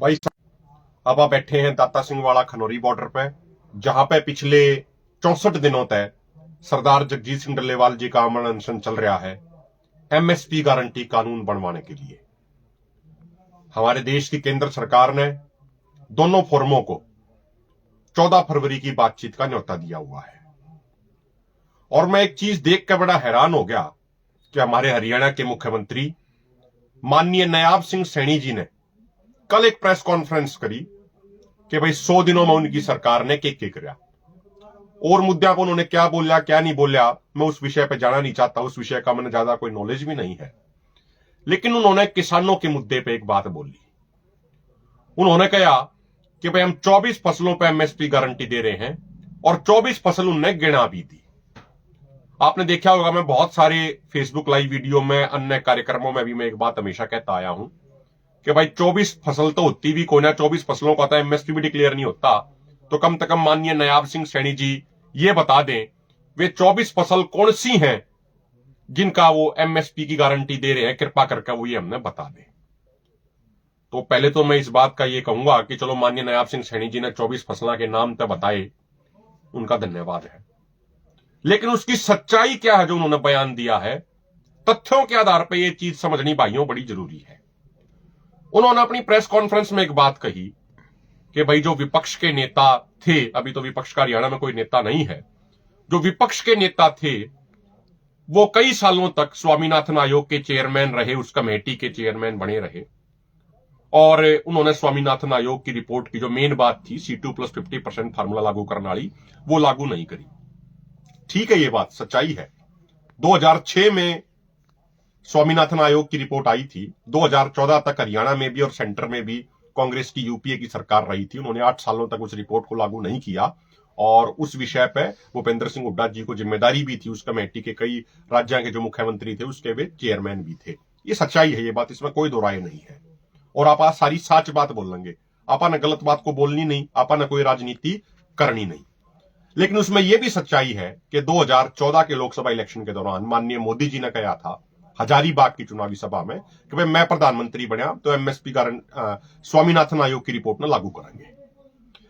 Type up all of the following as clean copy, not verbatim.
भाई अब आप बैठे हैं दाता सिंह वाला खनौरी बॉर्डर पे, जहां पे पिछले 64 दिनों तक सरदार जगजीत सिंह डल्लेवाल जी का आमरण अनशन चल रहा है एमएसपी गारंटी कानून बनवाने के लिए। हमारे देश की केंद्र सरकार ने दोनों फोरमों को 14 फरवरी की बातचीत का न्योता दिया हुआ है। और मैं एक चीज देख कर बड़ा हैरान हो गया कि हमारे हरियाणा के मुख्यमंत्री माननीय नायाब सिंह सैनी जी ने कल एक प्रेस कॉन्फ्रेंस करी कि भाई 100 दिनों में उनकी सरकार ने क्या किया और मुद्दा को उन्होंने क्या बोला क्या नहीं बोला, मैं उस विषय पे जाना नहीं चाहता। उस विषय का मैंने ज्यादा कोई नॉलेज भी नहीं है। लेकिन उन्होंने किसानों के मुद्दे पे एक बात बोली। उन्होंने कहा कि भाई हम 24 फसलों पे एमएसपी गारंटी दे रहे हैं और 24 फसल उन्होंने गिना भी दी। आपने देखा होगा, मैं बहुत सारे फेसबुक लाइव वीडियो में, अन्य कार्यक्रमों में भी मैं एक बात हमेशा कहता आया हूं कि भाई 24 फसल तो होती भी कोई ना, 24 फसलों का एमएसपी भी डिक्लेयर नहीं होता, तो कम से कम माननीय नायाब सिंह सैनी जी ये बता दें वे 24 फसल कौन सी हैं जिनका वो एमएसपी की गारंटी दे रहे हैं, कृपा करके वो ये हमने बता दें। तो पहले तो मैं इस बात का ये कहूंगा कि चलो माननीय नायाब सिंह सैनी जी ने 24 फसलों के नाम तो बताए, उनका धन्यवाद है। लेकिन उसकी सच्चाई क्या है जो उन्होंने बयान दिया है, तथ्यों के आधार पर यह चीज समझनी भाइयों बड़ी जरूरी है। उन्होंने अपनी प्रेस कॉन्फ्रेंस में एक बात कही कि भाई जो विपक्ष के नेता थे, अभी तो विपक्ष का हरियाणा में कोई नेता नहीं है, जो विपक्ष के नेता थे वो कई सालों तक स्वामीनाथन आयोग के चेयरमैन रहे, उस कमेटी के चेयरमैन बने रहे और उन्होंने स्वामीनाथन आयोग की रिपोर्ट की जो मेन बात थी C2+50% फार्मूला लागू करने वाली, वो लागू नहीं करी। ठीक है, ये बात सच्चाई है। 2006 में स्वामीनाथन आयोग की रिपोर्ट आई थी। 2014 तक हरियाणा में भी और सेंटर में भी कांग्रेस की यूपीए की सरकार रही थी। उन्होंने 8 सालों तक उस रिपोर्ट को लागू नहीं किया और उस विषय पे भूपेंद्र सिंह हुड्डा जी को जिम्मेदारी भी थी। उस कमेटी के कई राज्यों के जो मुख्यमंत्री थे उसके वे चेयरमैन भी थे। ये सच्चाई है, ये बात, इसमें कोई दो राय नहीं है। और आप आज सारी सच बात बोलेंगे, आपा ने गलत बात को बोलनी नहीं, आपा ने कोई राजनीति करनी नहीं। लेकिन उसमें यह भी सच्चाई है कि 2014 के लोकसभा इलेक्शन के दौरान माननीय मोदी जी ने कहा था हजारीबाग की चुनावी सभा में कि भाई मैं प्रधानमंत्री बना तो एमएसपी स्वामीनाथन आयोग की रिपोर्ट न लागू करेंगे।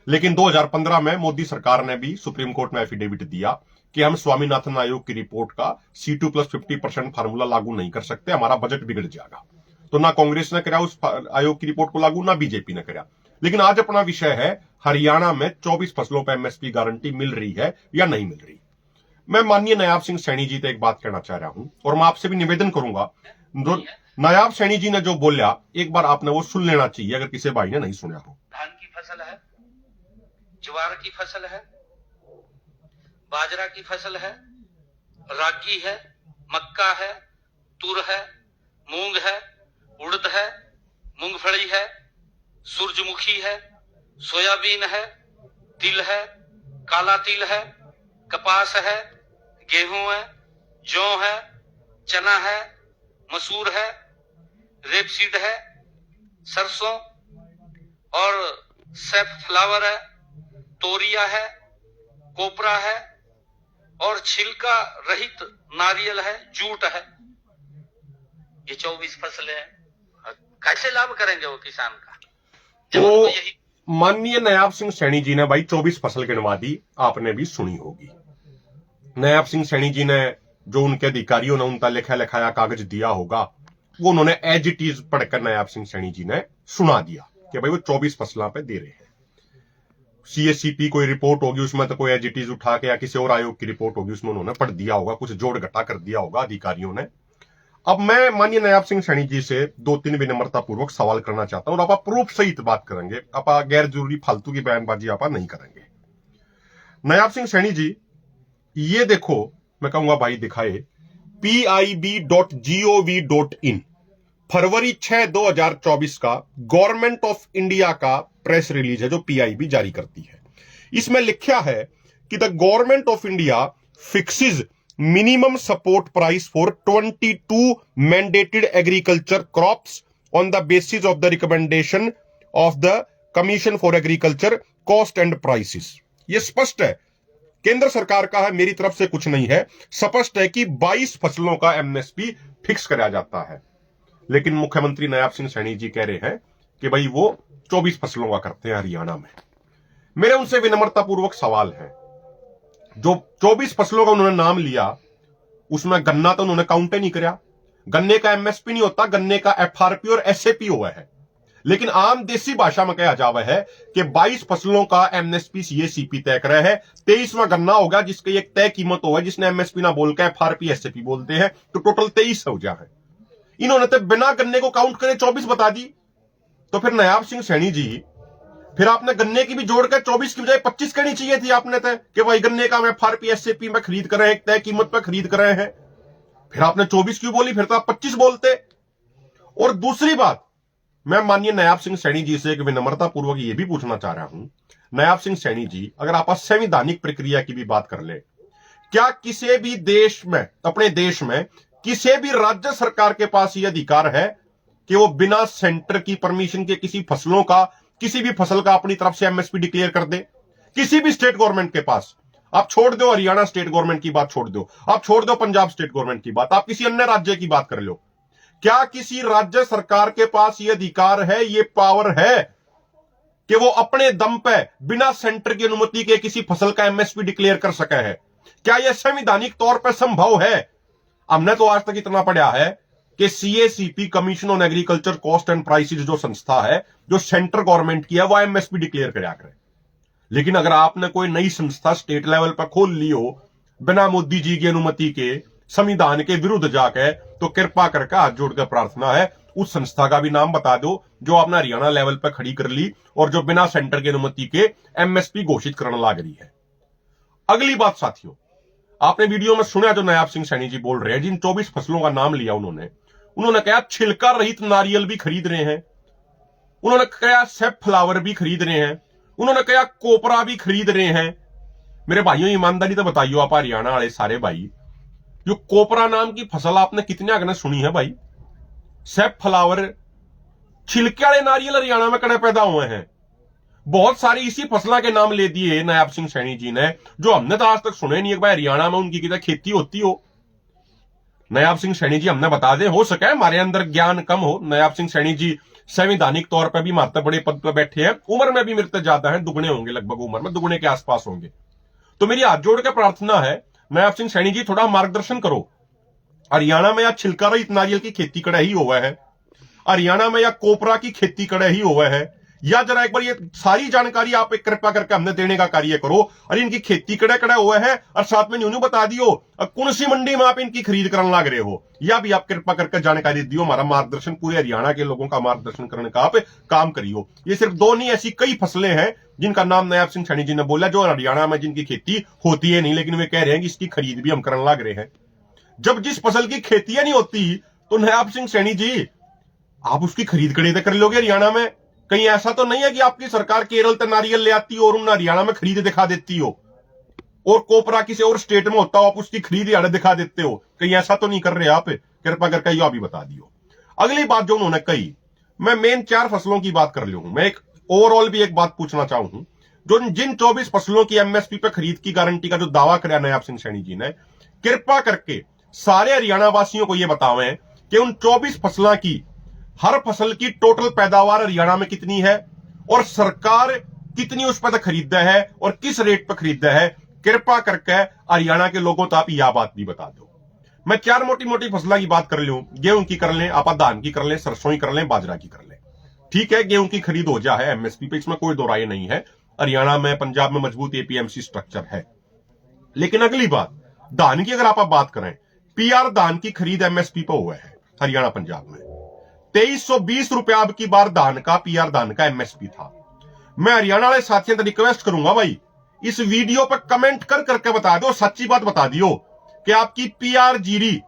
लेकिन 2015 में मोदी सरकार ने भी सुप्रीम कोर्ट में एफिडेविट दिया कि हम स्वामीनाथन आयोग की रिपोर्ट का C2+50% फार्मूला लागू नहीं कर सकते, हमारा बजट बिगड़ जाएगा। तो ना कांग्रेस ने करा उस आयोग की रिपोर्ट को लागू, ना बीजेपी ने करा। लेकिन आज अपना विषय है हरियाणा में 24 फसलों पर एमएसपी गारंटी मिल रही है या नहीं मिल रही। मैं माननीय नायाब सिंह सैनी जी से एक बात कहना चाह रहा हूं और मैं आपसे भी निवेदन करूंगा, नायाब सैनी जी ने जो बोला एक बार आपने वो सुन लेना चाहिए अगर किसी भाई ने नहीं सुना हो। धान की फसल है, ज्वार की फसल है, बाजरा की फसल है, रागी है, मक्का है, तुर है, मूंग है, उड़द है, मूंगफली है, सूरजमुखी है, सोयाबीन है, तिल है, काला तिल है, कपास है, गेहूं है, जौ है, चना है, मसूर है, रेपसीड है, सरसों और सैफफ्लावर है, तोरिया है, कोपरा है और छिलका रहित नारियल है, जूट है। ये 24 फसलें हैं। कैसे लाभ करेंगे वो किसान का? तो माननीय नायाब सिंह सैनी जी ने भाई 24 फसल गिनवा दी, आपने भी सुनी होगी। नायाब सिंह सैनी जी ने जो उनके अधिकारियों ने उनका लिखा लिखाया कागज दिया होगा वो उन्होंने एज इट इज पढ़कर नायाब सिंह सैनी जी ने सुना दिया कि भाई वो 24 फसलों पे दे रहे हैं। CSCP कोई रिपोर्ट होगी उसमें तो कोई एज इट इज उठा के या किसी और आयोग की रिपोर्ट होगी उसमें उन्होंने पढ़ दिया होगा, कुछ जोड़ घटा कर दिया होगा अधिकारियों ने। अब मैं माननीय नायाब सिंह सैनी जी से 2-3 विनम्रता पूर्वक सवाल करना चाहता हूं और आप प्रूफ सहित बात करेंगे, आप गैर जरूरी फालतू की बयानबाजी आप नहीं करेंगे। नायाब सिंह सैनी जी, ये देखो, मैं कहूंगा भाई दिखाए PIB.gov.in फरवरी 6, 2024 का गवर्नमेंट ऑफ इंडिया का प्रेस रिलीज है जो PIB जारी करती है। इसमें लिखा है कि the government of India fixes minimum support price for 22 mandated agriculture crops on the basis of the recommendation of the commission for agriculture cost and prices. ये स्पष्ट है, केंद्र सरकार का है, मेरी तरफ से कुछ नहीं है। स्पष्ट है कि 22 फसलों का एमएसपी फिक्स कराया जाता है। लेकिन मुख्यमंत्री नायाब सिंह सैनी जी कह रहे हैं कि भाई वो 24 फसलों का करते हैं हरियाणा में। मेरे उनसे विनम्रतापूर्वक सवाल है, जो 24 फसलों का उन्होंने नाम लिया उसमें गन्ना तो उन्होंने काउंट ही नहीं किया। गन्ने का एमएसपी नहीं होता, गन्ने का एफआरपी और एसएपी हुआ है। लेकिन आम देसी भाषा में कहा जावा है कि 22 फसलों का एमएसपी सीएसीपी तय करे है, 23वां गन्ना होगा जिसकी एक तय कीमत होगा, जिसने एमएसपी ना बोलकर एफआरपी एसएपी बोलते हैं, तो टोटल 23 हो जाए। इन्होंने तो बिना गन्ने को काउंट करे 24 बता दी। तो फिर नायाब सिंह सैनी जी, फिर आपने गन्ने की भी जोड़कर 24 की बजाय 25 करनी चाहिए थी आपने तय कि भाई गन्ने का हम एफआरपी एसएपी में खरीद कर रहे हैं, एक तय कीमत पर खरीद कर रहे हैं। फिर आपने 24 क्यों बोली, फिर तो आप 25 बोलते। और दूसरी बात, मैं माननीय नायाब सिंह सैनी जी से एक विनम्रतापूर्वक यह भी पूछना चाह रहा हूं, नायाब सिंह सैनी जी, अगर आप संवैधानिक प्रक्रिया की भी बात कर ले, क्या किसी भी देश में, अपने देश में किसी भी राज्य सरकार के पास यह अधिकार है कि वो बिना सेंटर की परमिशन के किसी फसलों का, किसी भी फसल का अपनी तरफ से एमएसपी डिक्लेयर कर दे? किसी भी स्टेट गवर्नमेंट के पास, आप छोड़ दो हरियाणा स्टेट गवर्नमेंट की बात, छोड़ दो, आप छोड़ दो पंजाब स्टेट गवर्नमेंट की बात, आप किसी अन्य राज्य की बात कर लो, क्या किसी राज्य सरकार के पास यह अधिकार है, यह पावर है कि वो अपने दम पे बिना सेंटर की अनुमति के किसी फसल का एमएसपी डिक्लेयर कर सके है? क्या यह संवैधानिक तौर पर संभव है? हमने तो आज तक इतना पढ़ा है कि CACP, commission on agriculture cost and prices, जो संस्था है जो सेंट्रल गवर्नमेंट की है, वो एमएसपी डिक्लेयर कराया करे। लेकिन अगर आपने कोई नई संस्था स्टेट लेवल पर खोल ली हो बिना मोदी जी की अनुमति के, संविधान के विरुद्ध जाके, तो कृपा करके हाथ जोड़कर प्रार्थना है उस संस्था का भी नाम बता दो जो आपने हरियाणा लेवल पर खड़ी कर ली और जो बिना सेंटर की अनुमति के एमएसपी घोषित करने लग रही है। अगली बात साथियों, आपने वीडियो में सुना जो नायाब सिंह सैनी जी बोल रहे हैं, जिन 24 फसलों का नाम लिया उन्होंने कहा छिलका रहित नारियल भी खरीद रहे हैं, उन्होंने कहा सेफ फ्लावर भी खरीद रहे हैं, उन्होंने कहा कोपरा भी खरीद रहे हैं। मेरे भाइयों, ईमानदारी तो बताइयो आप हरियाणा वाले सारे भाई, जो कोपरा नाम की फसल आपने कितने अगने सुनी है भाई? सेफ फ्लावर, छिलके वाले नारियल हरियाणा में कड़े पैदा हुए हैं। बहुत सारी इसी फसलों के नाम ले दिए नायाब सिंह सैनी जी ने, जो हमने तो आज तक सुने नहीं है भाई हरियाणा में उनकी किधर खेती होती हो। नायाब सिंह सैनी जी हमने बता दें, हो सके हमारे अंदर ज्ञान कम हो। नायाब सिंह सैनी जी संवैधानिक तौर पर भी मात्र बड़े पद पर बैठे हैं, उम्र में भी मेरे से ज्यादा है, दुगने होंगे, लगभग उम्र में दुगने के आसपास होंगे। तो मेरी हाथ जोड़ के प्रार्थना है, नायाब सिंह सैनी जी थोड़ा मार्गदर्शन करो। हरियाणा में या छिलका रहित नारियल की खेती कड़े ही हुआ है, हरियाणा में या कोपरा की खेती कड़े ही हुआ है, या जरा एक बार ये सारी जानकारी आप एक कृपा करके हमने देने का कार्य करो। अरे इनकी खेती कड़े कड़े हुआ है और साथ में न्यू बता दियो कौन सी मंडी में आप इनकी खरीद करने लग रहे हो, या भी आप कृपा करके जानकारी दियो। हमारा मार्गदर्शन, पूरे हरियाणा के लोगों का मार्गदर्शन करने का आप काम करियो। ये सिर्फ दो नहीं, ऐसी कई फसलें हैं जिनका नाम नायाब सिंह सैनी जी ने बोला, जो हरियाणा में जिनकी खेती होती है नहीं, लेकिन वे कह रहे हैं कि इसकी खरीद भी हम करने लग रहे हैं। जब जिस फसल की खेती नहीं होती तो नायाब सिंह सैनी जी आप उसकी खरीद खरीद कर लोगे हरियाणा में? कहीं ऐसा तो नहीं है कि आपकी सरकार केरल से नारियल ले आती हो और उन हरियाणा में खरीद दिखा देती हो, और कोपरा किसी और स्टेट में होता हो आप उसकी खरीद हरियाणा दिखा देते हो? कहीं ऐसा तो नहीं कर रहे आप? कृपा करके यह भी बता दियो। अगली बात जो उन्होंने कही, मैं मेन 4 फसलों की बात कर लूं, मैं एक ओवरऑल भी एक बात पूछना चाहूं। जो जिन 24 फसलों की एमएसपी पे खरीद की गारंटी का जो दावा कराया नायाब सिंह सैनी जी ने, कृपा करके सारे हरियाणा वासियों को यह बतावें कि उन 24 फसलों की, हर फसल की टोटल पैदावार हरियाणा में कितनी है और सरकार कितनी उस पर खरीदता है और किस रेट पर खरीदता है। कृपा करके हरियाणा के लोगों तो आप यह बात भी बता दो। मैं 4 मोटी मोटी फसलों की बात कर लूं, गेहूं की कर लें, आप धान की कर लें, सरसों की कर लें, बाजरा की कर लें। ठीक है, गेहूं की खरीद हो जाए एमएसपी पे, इसमें कोई दो राय नहीं है। हरियाणा में, पंजाब में मजबूत एपीएमसी स्ट्रक्चर है। लेकिन अगली बात, धान की अगर आप बात करें, पीआर धान की खरीद एमएसपी पर हुआ है हरियाणा पंजाब में 2320 रुपया अब की बार धान का, पीआर धान का एमएसपी था। मैं हरियाणा वाले साथियों से रिक्वेस्ट करूंगा भाई, इस वीडियो पर कमेंट कर करके बता दो, सच्ची बात बता दियो कि आपकी पीआर जीरी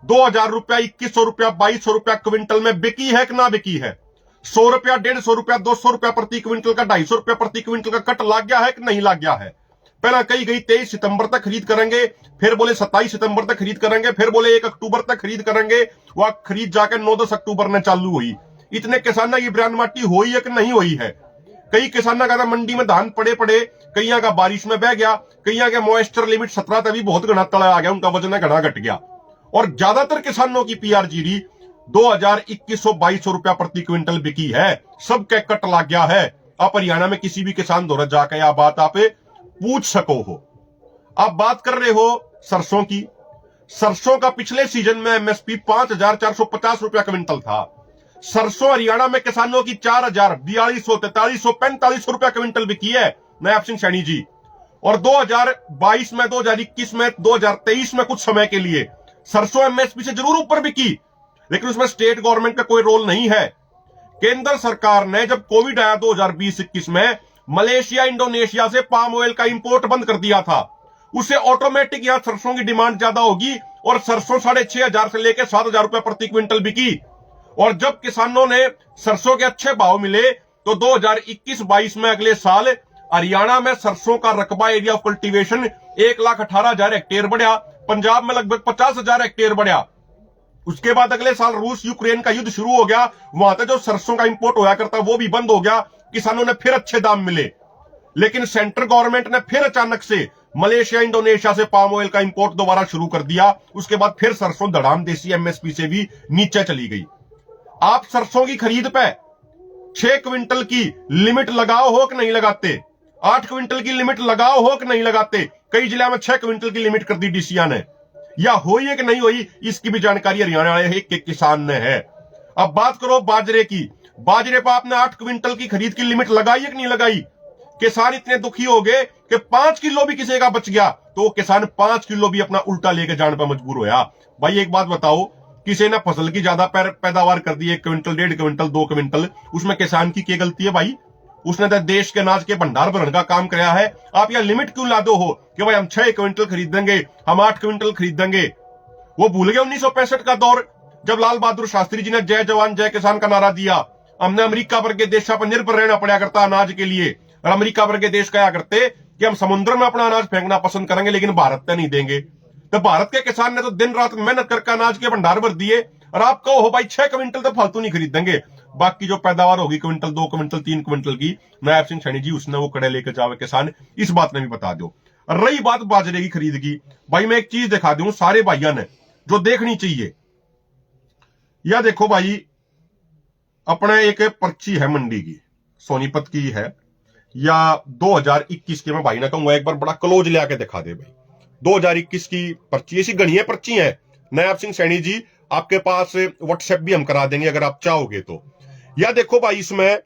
2000 रुपया, 2100 रुपया, 2200 रुपया क्विंटल में बिकी है कि ना बिकी है? 100 रुपया, 150 रुपया, 200 रुपया प्रति क्विंटल का, 250 रुपया प्रति क्विंटल का कट लग गया है कि नहीं लग गया है? पहला कही गई 23 सितंबर तक खरीद करेंगे, फिर बोले 27 सितंबर तक खरीद करेंगे, फिर बोले 1 अक्टूबर तक खरीद करेंगे। वह खरीद जाकर 9-10 अक्टूबर में चालू हुई। इतने किसानों की बयान माटी हुई है कि नहीं हुई है? कई किसानों का मंडी में धान पड़े पड़े, कईया का बारिश में बह गया, कईया के मॉइस्चर लिमिट 17 तक भी बहुत घना तला आ गया, उनका वजन घना घट गया। और ज्यादातर किसानों की पीआर जीडी 2200 रुपया प्रति क्विंटल बिकी है। सबके कट लग गया है। आप हरियाणा में किसी भी किसान द्वारा जाकर यह बात आप पूछ सको हो। आप बात कर रहे हो सरसों की। सरसों का पिछले सीजन में एमएसपी 5450 रुपया क्विंटल था। सरसों हरियाणा में किसानों की 4000, 4200, 4300, 4500 रुपया क्विंटल बिकी है नायब सिंह सैनी जी। और 2022 में, 2021 में, 2023 में कुछ समय के लिए सरसों एमएसपी से जरूर ऊपर बिकी, लेकिन उसमें स्टेट गवर्नमेंट का कोई रोल नहीं है। केंद्र सरकार ने जब कोविड आया 2020-21 में मलेशिया, इंडोनेशिया से पाम ऑयल का इंपोर्ट बंद कर दिया था। उसे ऑटोमेटिक यहां सरसों की डिमांड ज्यादा होगी और सरसों 6500 से लेकर 7000 रुपए प्रति क्विंटल बिकी। और जब किसानों ने सरसों के अच्छे भाव मिले तो 2021-22 में अगले साल हरियाणा में सरसों का रकबा एरिया ऑफ कल्टीवेशन 1,18,000 हेक्टेयर बढ़ा, पंजाब में लगभग 50,000 हेक्टेयर बढ़ा। उसके बाद अगले साल रूस यूक्रेन का युद्ध शुरू हो गया, वहां तक जो सरसों का इंपोर्ट होया करता वो भी बंद हो गया। किसानों ने फिर अच्छे दाम मिले, लेकिन सेंट्रल गवर्नमेंट ने फिर अचानक से मलेशिया, इंडोनेशिया से पाम ऑयल का इंपोर्ट दोबारा शुरू कर दिया। उसके बाद फिर सरसों धड़ाम देसी एमएसपी से भी नीचे चली गई। आप सरसों की खरीद पे 6 क्विंटल की लिमिट लगाओ हो कि नहीं लगाते? 8 क्विंटल की लिमिट लगाओ हो कि नहीं लगाते? कई जिला में 6 क्विंटल की लिमिट कर दी डीसीआ ने। या हुई है कि नहीं हुई, इसकी भी जानकारी हरियाणा वाले एक किसान ने है। अब बात करो बाजरे की। बाजरे पर आपने 8 क्विंटल की खरीद की लिमिट लगाई है कि नहीं लगाई? किसान इतने दुखी हो गए कि 5 किलो भी किसी का बच गया तो वो किसान 5 किलो भी अपना उल्टा लेके जाने पर मजबूर होया। भाई एक बात बताओ, किसी ने फसल की ज्यादा पैदावार कर दी, 1 क्विंटल, 1.5 क्विंटल, 2 क्विंटल, उसमें किसान की क्या गलती है भाई? उसने तो देश के अनाज के भंडार भरने का काम कराया है। आप यह लिमिट क्यों ला दो हो कि भाई हम 6 क्विंटल खरीदेंगे, हम 8 क्विंटल खरीदेंगे? वो भूल गए 1965 का दौर, जब लाल बहादुर शास्त्री जी ने जय जवान जय किसान का नारा दिया। हमने अमेरिका वर्ग के देशों पर निर्भर रहना पड़ा करता अनाज के लिए, और अमेरिका वर्ग के देश कहा करते कि हम समुद्र में अपना अनाज फेंकना पसंद करेंगे लेकिन भारत में नहीं देंगे। तो भारत के किसान ने तो दिन रात मेहनत करके अनाज के भंडार भर दिए, और आप कहो हो भाई 6 क्विंटल तो फालतू नहीं खरीदेंगे, बाकी जो पैदावार होगी क्विंटल, 2 क्विंटल, 3 क्विंटल की, नायब सिंह सैनी जी उसने वो कड़े लेकर जावे किसान, इस बात में भी बता दो। रही बात बाजरे की खरीद की, भाई मैं एक चीज दिखा दूं सारे भाइयों ने जो देखनी चाहिए। यह देखो भाई, अपने एक पर्ची है मंडी की, सोनीपत की है, या 2021 के मैं भाई ना कहूंगा एक बार बड़ा क्लोज ले आके दिखा दे भाई। 2021 की पर्ची, ऐसी गणिया पर्ची है नायब सिंह सैनी जी, आपके पास व्हाट्सएप भी हम करा देंगे अगर आप चाहोगे तो। या देखो भाई, इसमें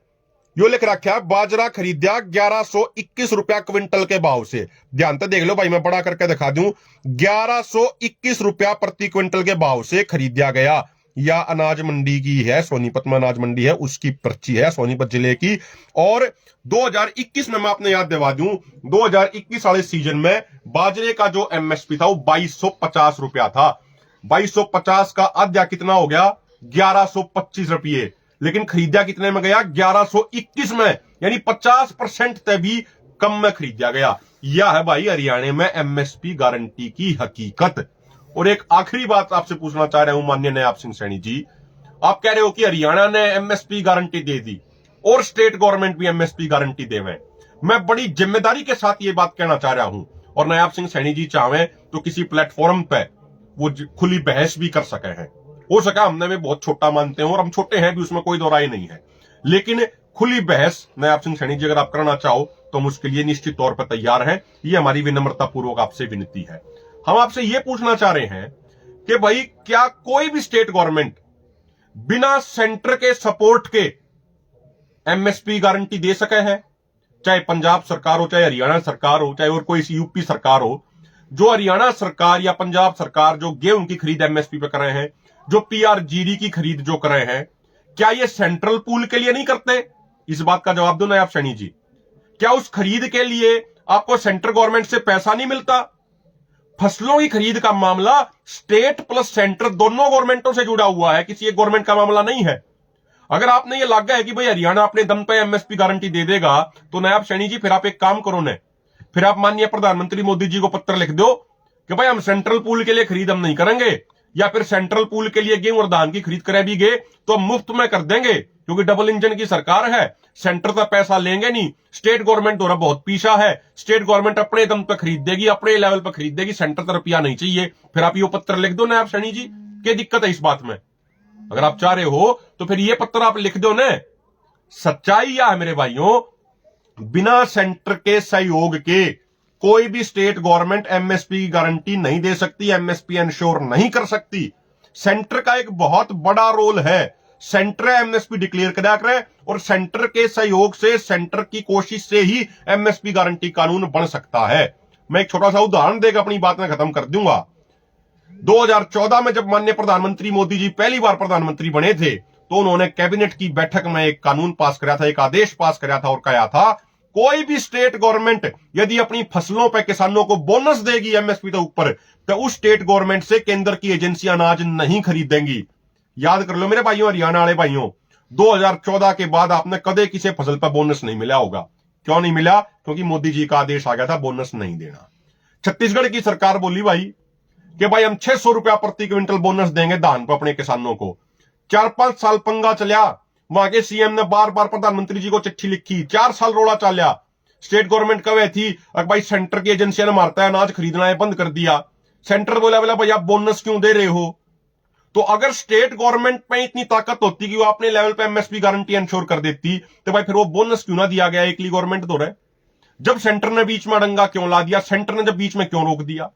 यो लिख रखा है बाजरा खरीदा 1121 रुपया क्विंटल के भाव से। ध्यान से देख लो भाई, मैं बड़ा करके दिखा दूं, 1121 रुपया प्रति क्विंटल के भाव से खरीदा गया। या अनाज मंडी की है, सोनीपत में अनाज मंडी है, उसकी पर्ची है सोनीपत जिले की। और 2021 में मैं आपने याद दिला दूं, 2021 वाले सीजन में बाजरे का जो एमएसपी था वो 2250 रुपया था। 2250 का आधा कितना हो गया? 1125 रुपये। लेकिन खरीदा कितने में गया? 1121 में, यानी 50% से भी कम में खरीदा गया। यह है भाई हरियाणा में एमएसपी गारंटी की हकीकत। और एक आखिरी बात आपसे पूछना चाह रहा हूं माननीय नायब सिंह सैनी जी, आप कह रहे हो कि हरियाणा ने एमएसपी गारंटी दे दी और स्टेट गवर्नमेंट भी एमएसपी गारंटी देवे। मैं बड़ी जिम्मेदारी के साथ ये बात कहना चाह रहा हूं, और नायब सिंह सैनी जी चाहे तो किसी प्लेटफॉर्म पे वो खुली बहस भी कर सके हैं। हो सका हमने में बहुत छोटा मानते हो और हम छोटे हैं भी, उसमें कोई दो राय नहीं है, लेकिन खुली बहस नायब सिंह सैनी जी अगर आप करना चाहो तो हम उसके लिए निश्चित तौर पर तैयार हैं। ये हमारी विनम्रता पूर्वक आपसे विनती है। हम आपसे ये पूछना चाह रहे हैं कि भाई क्या कोई भी स्टेट गवर्नमेंट बिना सेंटर के सपोर्ट के एमएसपी गारंटी दे सके है? चाहे पंजाब सरकार हो, चाहे हरियाणा सरकार हो, चाहे और कोई यूपी सरकार हो। जो हरियाणा सरकार या पंजाब सरकार जो गेहूं की खरीद एमएसपी पे कर रहे हैं, जो पीआरजीडी की खरीद जो कर रहे हैं, क्या ये सेंट्रल पूल के लिए नहीं करते? इस बात का जवाब दो नायब सैनी जी। क्या उस खरीद के लिए आपको सेंट्रल गवर्नमेंट से पैसा नहीं मिलता? फसलों की खरीद का मामला स्टेट प्लस सेंटर दोनों गवर्नमेंटों से जुड़ा हुआ है, किसी एक गवर्नमेंट का मामला नहीं है। अगर आपने ये लगा है कि भाई हरियाणा अपने दम पे एमएसपी गारंटी दे देगा, तो नायब सैनी जी फिर आप एक काम करो ने, फिर आप माननीय प्रधानमंत्री मोदी जी को पत्र लिख दो कि भाई हम सेंट्रल पूल के लिए खरीद हम नहीं करेंगे, या फिर सेंट्रल पूल के लिए गेहूं और धान की खरीद करे भी गए तो मुफ्त में कर देंगे, क्योंकि डबल इंजन की सरकार है, सेंटर का पैसा लेंगे नहीं, स्टेट गवर्नमेंट द्वारा बहुत पीछा है, स्टेट गवर्नमेंट अपने दम पर खरीद देगी, अपने लेवल पर खरीद देगी, सेंटर का रुपया नहीं चाहिए। फिर आप ये पत्र लिख दो नायब सैनी जी, क्या दिक्कत है इस बात में? अगर आप चाह रहे हो तो फिर ये पत्र आप लिख दो ना। सच्चाई यह है मेरे भाइयों, बिना सेंटर के सहयोग के कोई भी स्टेट गवर्नमेंट एमएसपी की गारंटी नहीं दे सकती, एमएसपी इंश्योर नहीं कर सकती। सेंटर का एक बहुत बड़ा रोल है। सेंटर एमएसपी डिक्लेयर करा करे और सेंटर के सहयोग से, सेंटर की कोशिश से ही एमएसपी गारंटी कानून बन सकता है। मैं एक छोटा सा उदाहरण देकर अपनी बात में खत्म कर दूंगा। 2014 में जब माननीय प्रधानमंत्री मोदी जी पहली बार प्रधानमंत्री बने थे तो उन्होंने कैबिनेट की बैठक में एक कानून पास कराया था, एक आदेश पास कराया था और कहा था कोई भी स्टेट गवर्नमेंट यदि अपनी फसलों पर किसानों को बोनस देगी एमएसपी के ऊपर तो उस स्टेट गवर्नमेंट से केंद्र की एजेंसियां अनाज नहीं खरीदेंगी। याद कर लो मेरे भाइयों, हरियाणा वाले भाइयों, 2014 के बाद आपने कदे किसी फसल पर बोनस नहीं मिला होगा। क्यों नहीं मिला? क्योंकि मोदी जी का आदेश आ गया था बोनस नहीं देना। छत्तीसगढ़ की सरकार बोली भाई कि भाई हम 600 रुपया प्रति क्विंटल बोनस देंगे धान पर अपने किसानों को। 4-5 साल पंगा चलिया, वहां के सीएम ने बार बार प्रधानमंत्री जी को चिट्ठी लिखी, 4 साल रोड़ा चालिया। स्टेट गवर्नमेंट कवे थी भाई सेंटर की एजेंसियां ने मारता है अनाज खरीदना है बंद कर दिया। सेंटर बोला भाई आप बोनस क्यों दे रहे हो? तो अगर स्टेट गवर्नमेंट में इतनी ताकत होती कि वो अपने लेवल पे एमएसपी गारंटी इंश्योर कर देती तो भाई फिर वो बोनस क्यों ना दिया गया? एकली गवर्नमेंट तो रहे। जब सेंटर ने बीच में अड़ंगा क्यों ला दिया? सेंटर ने जब बीच में क्यों रोक दिया?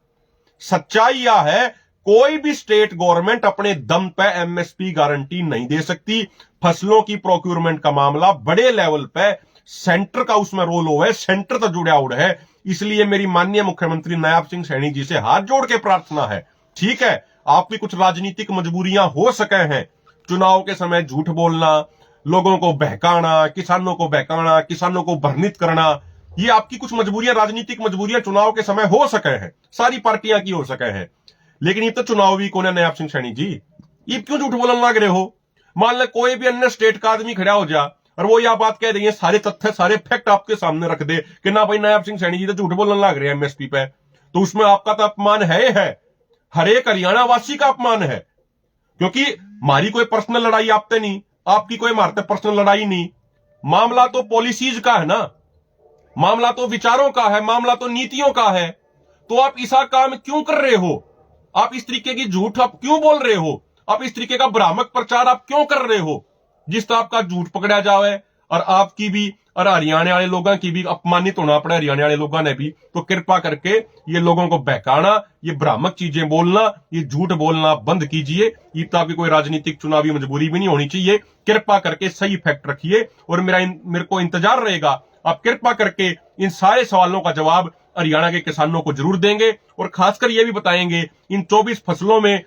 सच्चाई यह है कोई भी स्टेट गवर्नमेंट अपने दम पे एमएसपी गारंटी नहीं दे सकती। फसलों की प्रोक्योरमेंट का मामला बड़े लेवल पे सेंटर का उसमें रोल हो है, सेंटर तो जुड़ा हुआ है। इसलिए मेरी माननीय मुख्यमंत्री नायब सिंह सैनी जी से हाथ जोड़ के प्रार्थना है, ठीक है आपकी कुछ राजनीतिक मजबूरियां हो सके हैं, चुनाव के समय झूठ बोलना, लोगों को बहकाना, किसानों को बहकाना, किसानों को भ्रमित करना, ये आपकी कुछ मजबूरियां, राजनीतिक मजबूरियां चुनाव के समय हो सके हैं, सारी पार्टियां की हो सके हैं। लेकिन ये तो चुनाव भी कौन है नायब सिंह सैनी जी? ये क्यों झूठ बोलने लग रहे हो? मान ले कोई भी अन्य स्टेट का आदमी खड़ा हो जा और वो यह बात कह देंगे, सारे तथ्य सारे फैक्ट आपके सामने रख दे कि ना भाई नायब सिंह सैनी जी तो झूठ बोलने लग रहे हैं एमएसपी पे, तो उसमें आपका तो अपमान है, हर एक हरियाणा वासी का अपमान है। क्योंकि हमारी कोई पर्सनल लड़ाई आपसे नहीं, आपकी कोई हमारे पर्सनल लड़ाई नहीं। मामला तो पॉलिसीज का है ना, मामला तो विचारों का है, मामला तो नीतियों का है। तो आप ऐसा काम क्यों कर रहे हो? आप इस तरीके की झूठ आप क्यों बोल रहे हो? आप इस तरीके का भ्रामक प्रचार आप क्यों कर रहे हो जिस तरह आपका झूठ पकड़ा जाए और आपकी भी और हरियाणा वाले लोगों की भी अपमानित होना पड़े, हरियाणा वाले लोगों ने भी। तो कृपा करके ये लोगों को बहकाना, ये भ्रामक चीजें बोलना, ये झूठ बोलना बंद कीजिए। ये तो आपकी कोई राजनीतिक चुनावी मजबूरी भी नहीं होनी चाहिए। कृपा करके सही फैक्ट रखिए और मेरे को इंतजार रहेगा। आप कृपा करके इन सारे सवालों का जवाब हरियाणा के किसानों को जरूर देंगे और खासकर ये भी बताएंगे इन 24 फसलों में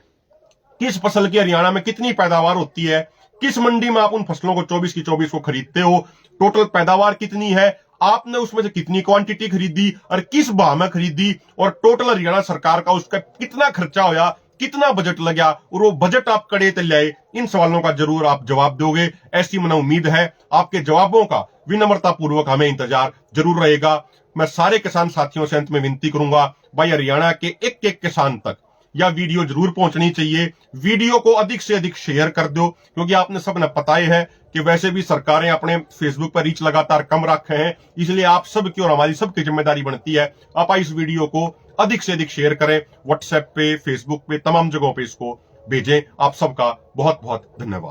किस फसल की हरियाणा में कितनी पैदावार होती है, किस मंडी में आप उन फसलों को 24 की 24 को खरीदते हो, टोटल पैदावार कितनी है, आपने उसमें से कितनी क्वांटिटी खरीदी और किस भाव में खरीदी, और टोटल हरियाणा सरकार का उसका कितना खर्चा होया, कितना बजट लगा और वो बजट आप कड़े ते लाए। इन सवालों का जरूर आप जवाब दोगे, ऐसी मना उम्मीद है। आपके जवाबों का विनम्रता पूर्वक हमें इंतजार जरूर रहेगा। मैं सारे किसान साथियों से अंत में विनती करूंगा, भाई हरियाणा के एक एक किसान तक यह वीडियो जरूर पहुंचनी चाहिए। वीडियो को अधिक से अधिक शेयर कर दो, क्योंकि आपने सब ने पता है कि वैसे भी सरकारें अपने फेसबुक पर रीच लगातार कम रखे हैं, इसलिए आप सबकी और हमारी सबकी जिम्मेदारी बनती है आप इस वीडियो को अधिक से अधिक शेयर करें, व्हाट्सएप पे, फेसबुक पे, तमाम जगहों पे इसको भेजें। आप सबका बहुत बहुत धन्यवाद।